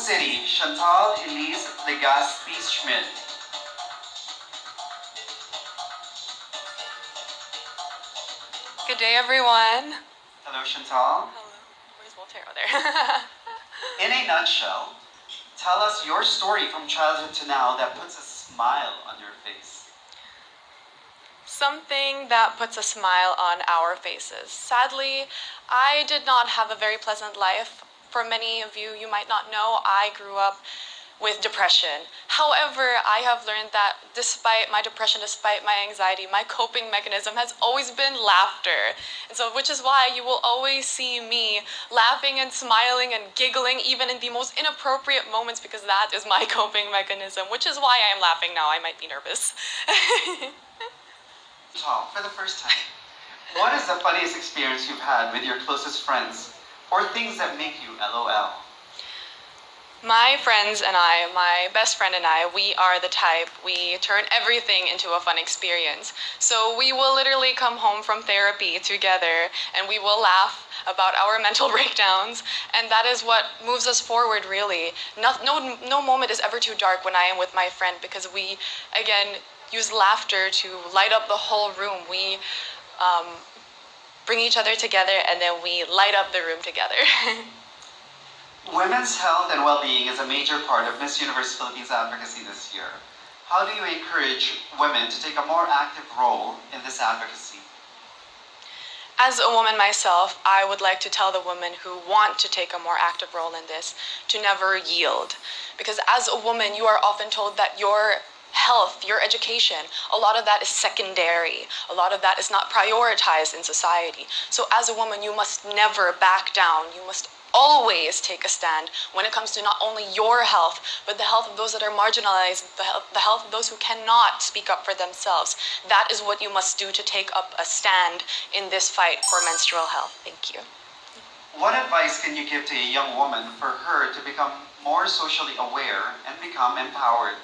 City, Chantal Elise Legaspi Schmidt. Good day, everyone. Hello, Chantal. Hello. Where's Voltaire? Oh, there. In a nutshell, tell us your story from childhood to now that puts a smile on your face. Something that puts a smile on our faces. Sadly, I did not have a very pleasant life. For many of you, you might not know, I grew up with depression. However, I have learned that despite my depression, despite my anxiety, my coping mechanism has always been laughter. And so, which is why you will always see me laughing and smiling and giggling even in the most inappropriate moments, because that is my coping mechanism, which is why I am laughing now. I might be nervous. Chantal, for the first time, what is the funniest experience you've had with your closest friends or things that make you LOL? My friends and I, my best friend and I, we are the type, we turn everything into a fun experience. So we will literally come home from therapy together and we will laugh about our mental breakdowns, and that is what moves us forward, really. No moment is ever too dark when I am with my friend, because we, again, use laughter to light up the whole room. We bring each other together and then we light up the room together. Women's health and well-being is a major part of Miss Universe Philippines advocacy this year. How do you encourage women to take a more active role in this advocacy? As a woman myself, I would like to tell the women who want to take a more active role in this to never yield. Because as a woman, you are often told that your health, your education, a lot of that is secondary. A lot of that is not prioritized in society. So as a woman, you must never back down. You must always take a stand when it comes to not only your health, but the health of those that are marginalized, the health of those who cannot speak up for themselves. That is what you must do to take up a stand in this fight for menstrual health. Thank you. What advice can you give to a young woman for her to become more socially aware and become empowered?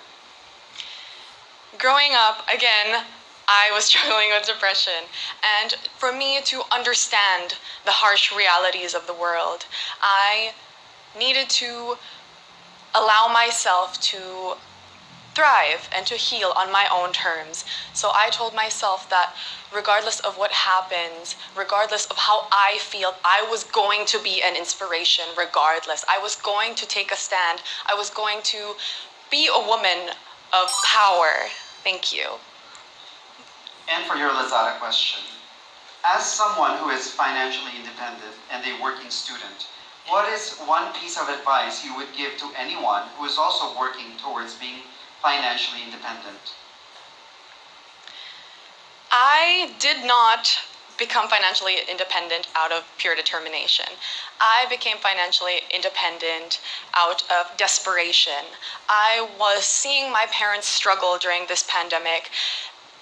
Growing up, again, I was struggling with depression, and for me to understand the harsh realities of the world, I needed to allow myself to thrive and to heal on my own terms. So I told myself that regardless of what happens, regardless of how I feel, I was going to be an inspiration regardless. I was going to take a stand. I was going to be a woman of power. Thank you. And for your Lazada question, as someone who is financially independent and a working student, what is one piece of advice you would give to anyone who is also working towards being financially independent? I did not become financially independent out of pure determination. I became financially independent out of desperation. I was seeing my parents struggle during this pandemic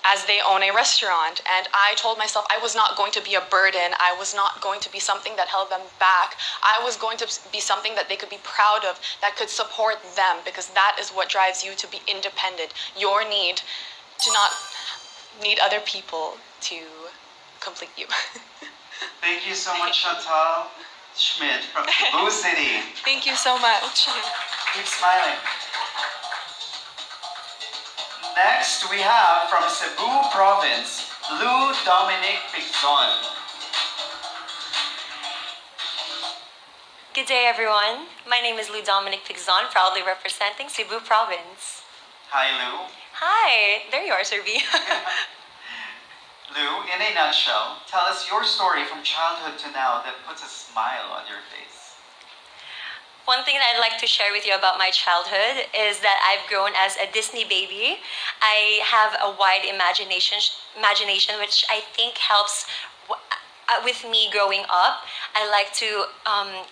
as they own a restaurant, and I told myself I was not going to be a burden. I was not going to be something that held them back. I was going to be something that they could be proud of, that could support them, because that is what drives you to be independent. Your need to not need other people to complete you. Thank you so much, Chantal Schmidt from CEBU City. Thank you so much. Keep smiling. Next, we have from Cebu Province, Lou Dominic Pigzon. Good day, everyone. My name is Lou Dominic Pigzon, proudly representing Cebu Province. Hi, Lou. Hi, there you are, Sir V. Lou, in a nutshell, tell us your story from childhood to now that puts a smile on your face. One thing that I'd like to share with you about my childhood is that I've grown as a Disney baby. I have a wide imagination which I think helps with me growing up. I like to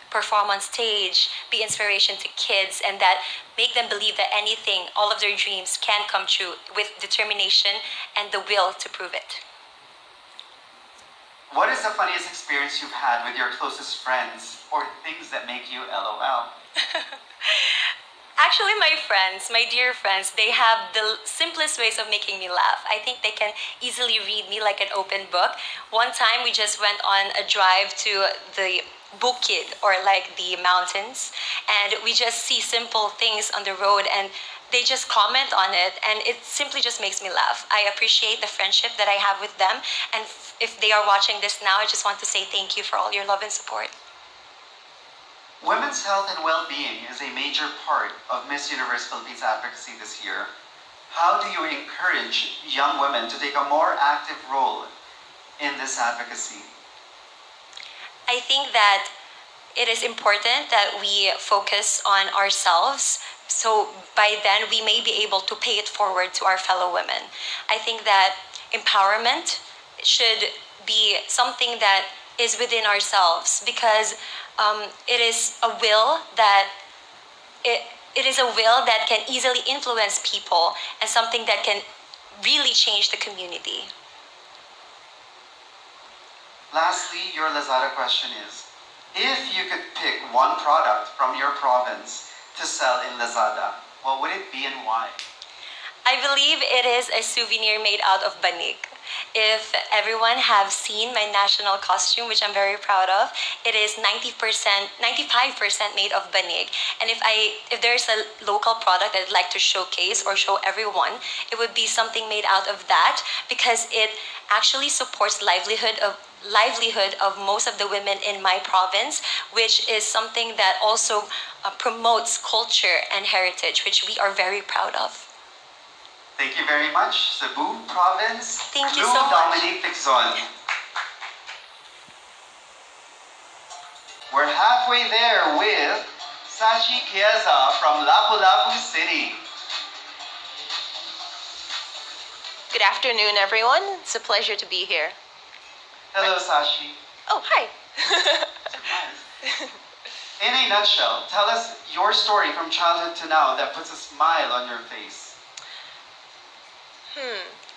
perform on stage, be inspiration to kids, and that make them believe that anything, all of their dreams can come true with determination and the will to prove it. What is the funniest experience you've had with your closest friends or things that make you LOL? Actually, my friends, my dear friends, they have the simplest ways of making me laugh. I think they can easily read me like an open book. One time we just went on a drive to the bukid, or like the mountains, and we just see simple things on the road, and they just comment on it, and it simply just makes me laugh. I appreciate the friendship that I have with them, and if they are watching this now, I just want to say thank you for all your love and support. Women's health and well-being is a major part of Miss Universe Philippines advocacy this year. How do you encourage young women to take a more active role in this advocacy? I think that it is important that we focus on ourselves, so by then we may be able to pay it forward to our fellow women. I think that empowerment should be something that is within ourselves, because it is a will that it is a will that can easily influence people, and something that can really change the community. Lastly, your Lazada question is, if you could pick one product from your province to sell in Lazada, what would it be and why? I believe it is a souvenir made out of banig. If everyone have seen my national costume, which I'm very proud of, it is 90%, 95% made of banig. And if there's a local product I'd like to showcase or show everyone, it would be something made out of that, because it actually supports livelihood of most of the women in my province, which is something that also promotes culture and heritage, which we are very proud of. Thank you very much, Cebu Province. Thank you Lou so much. Dominique Pixon. We're halfway there with Sashi Chiesa from Lapu-Lapu City. Good afternoon, everyone. It's a pleasure to be here. Hello, Sashi. Oh, hi. Surprise. In a nutshell, tell us your story from childhood to now that puts a smile on your face.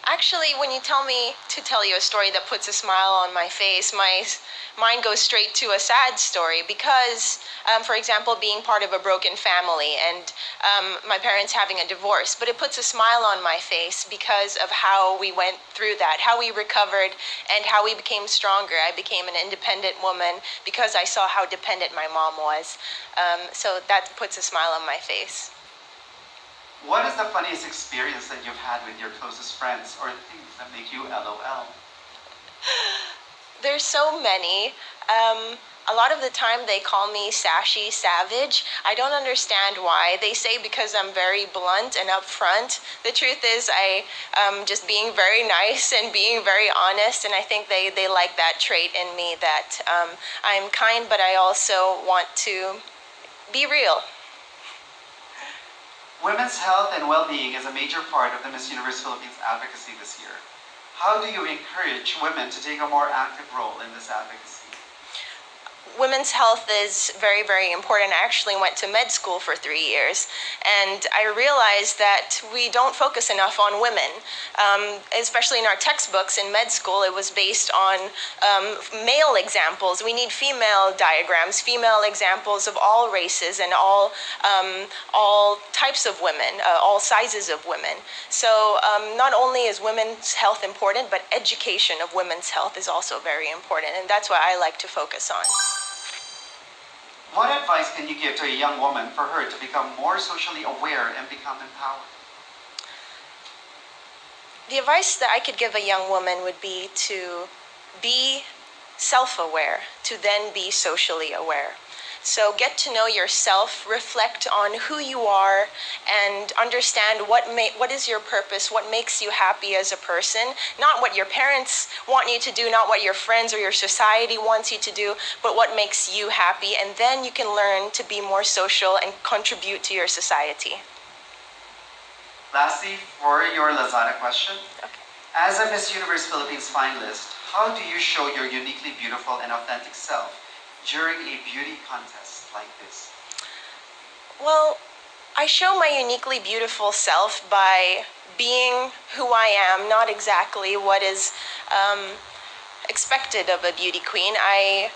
Actually, when you tell me to tell you a story that puts a smile on my face, my mind goes straight to a sad story because, for example, being part of a broken family and my parents having a divorce. But it puts a smile on my face because of how we went through that, how we recovered, and how we became stronger. I became an independent woman because I saw how dependent my mom was. So that puts a smile on my face. What is the funniest experience that you've had with your closest friends, or things that make you LOL? There's so many. A lot of the time they call me Sashi Savage. I don't understand why. They say because I'm very blunt and upfront. The truth is I just being very nice and being very honest, and I think they like that trait in me, that I'm kind, but I also want to be real. Women's health and well-being is a major part of the Miss Universe Philippines advocacy this year. How do you encourage women to take a more active role in this advocacy? Women's health is very, very important. I actually went to med school for 3 years, and I realized that we don't focus enough on women. Especially in our textbooks in med school, it was based on male examples. We need female diagrams, female examples of all races and all types of women, all sizes of women. So not only is women's health important, but education of women's health is also very important, and that's what I like to focus on. What advice can you give to a young woman for her to become more socially aware and become empowered? The advice that I could give a young woman would be to be self-aware, to then be socially aware. So get to know yourself, reflect on who you are, and understand what is your purpose, what makes you happy as a person. Not what your parents want you to do, not what your friends or your society wants you to do, but what makes you happy. And then you can learn to be more social and contribute to your society. Lastly, for your Lazada question, Okay. as a Miss Universe Philippines finalist, how do you show your uniquely beautiful and authentic self during a beauty contest like this? Well, I show my uniquely beautiful self by being who I am, not exactly what is expected of a beauty queen. I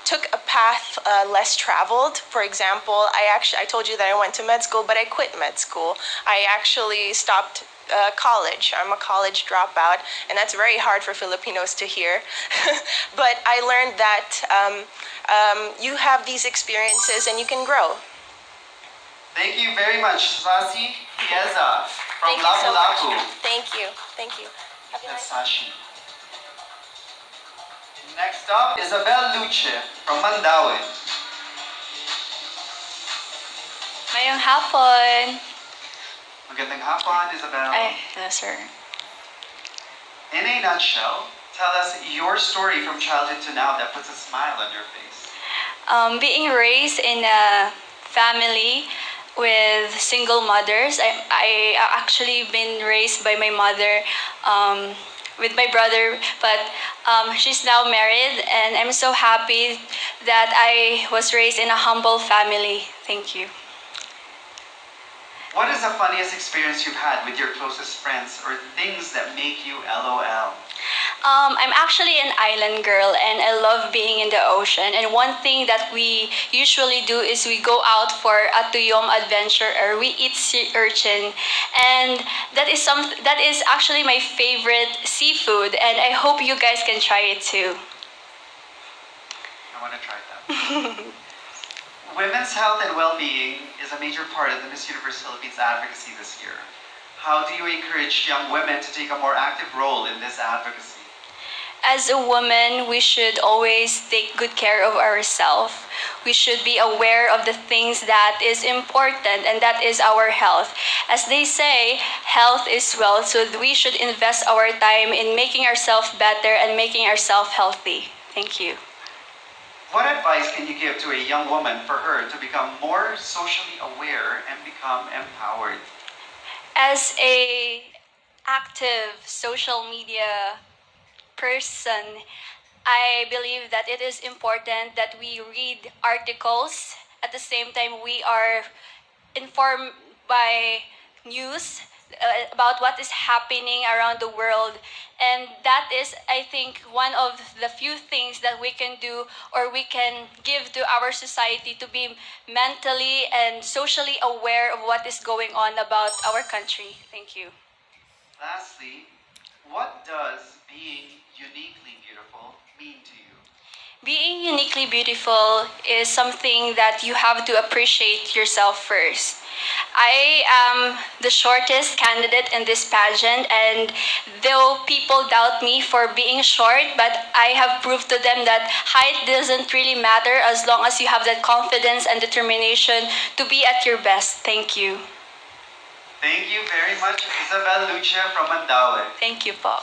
took a path less traveled. For example, I told you that I went to med school, but I quit med school. I actually stopped college. I'm a college dropout, and that's very hard for Filipinos to hear. But I learned that you have these experiences and you can grow. Thank you very much, Sasi Pieza from Thank you so Lapu-Lapu. much. Thank you. Thank you. Have a That's nice Sashi. Next up, Isabel Luce from Mandaue. Mayong hapon. Magandang hapon, Isabel. Ay, sir. In a nutshell, tell us your story from childhood to now that puts a smile on your face. Being raised in a family with single mothers, I actually been raised by my mother with my brother, but she's now married, and I'm so happy that I was raised in a humble family. Thank you. What is the funniest experience you've had with your closest friends or things that make you LOL? I'm actually an island girl and I love being in the ocean. And one thing that we usually do is we go out for a tuyom adventure or we eat sea urchin. And that is actually my favorite seafood and I hope you guys can try it too. I want to try that. Women's health and well-being is a major part of the Miss Universe Philippines advocacy this year. How do you encourage young women to take a more active role in this advocacy? As a woman, we should always take good care of ourselves. We should be aware of the things that is important, and that is our health. As they say, health is wealth, so we should invest our time in making ourselves better and making ourselves healthy. Thank you. What advice can you give to a young woman for her to become more socially aware and become empowered? As a active social media person, I believe that it is important that we read articles. At the same time, we are informed by news about what is happening around the world. And that is, I think, one of the few things that we can do or we can give to our society to be mentally and socially aware of what is going on about our country. Thank you. Lastly, what does being uniquely beautiful mean to you? Being uniquely beautiful is something that you have to appreciate yourself first. I am the shortest candidate in this pageant, and though people doubt me for being short, but I have proved to them that height doesn't really matter as long as you have that confidence and determination to be at your best. Thank you. Thank you very much, Isabel Lucia from Mandaue. Thank you po.